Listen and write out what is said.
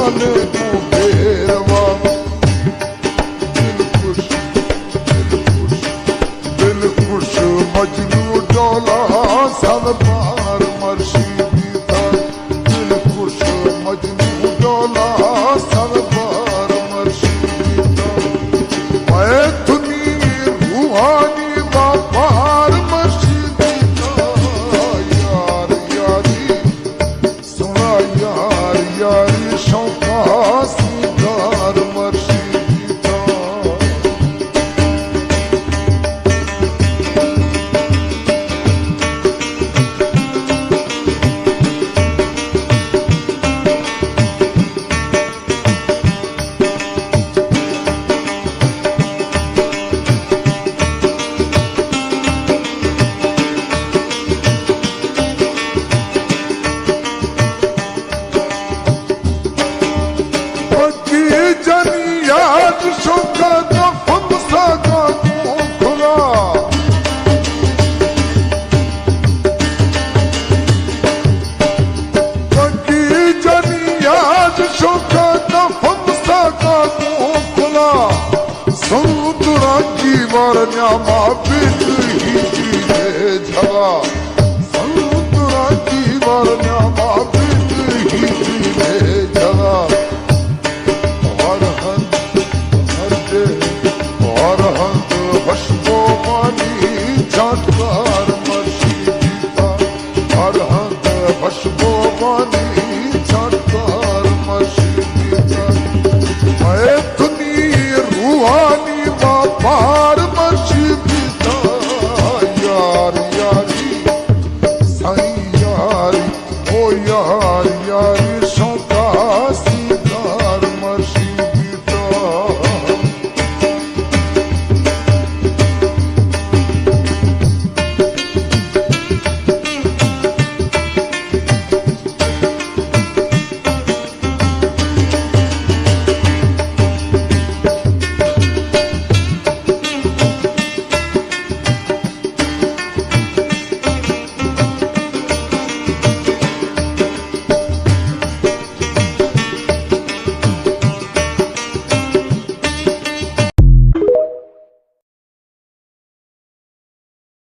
तने को बेरवा दिल खुश मजनू डोला सब पार मर्शिदी था दिल खुश मजनू डोला सब पार मर्शिदी था मैं धुनी रूहानी बापार मर्शिदी था यार यारी सुना यार यारी शौका सिंगार मर्शिदी था न्यामा बिट ही झगा समुद्रा की वर न्यामा बिट ही झगा और हंत हशबो मानी झटकार मर्शिदी था और हंत हशबो मानी झटकार मर्शिदी था मैं धुनी रूहानी बापार मर्शिदी था यार यारी साईं यारी ओ यार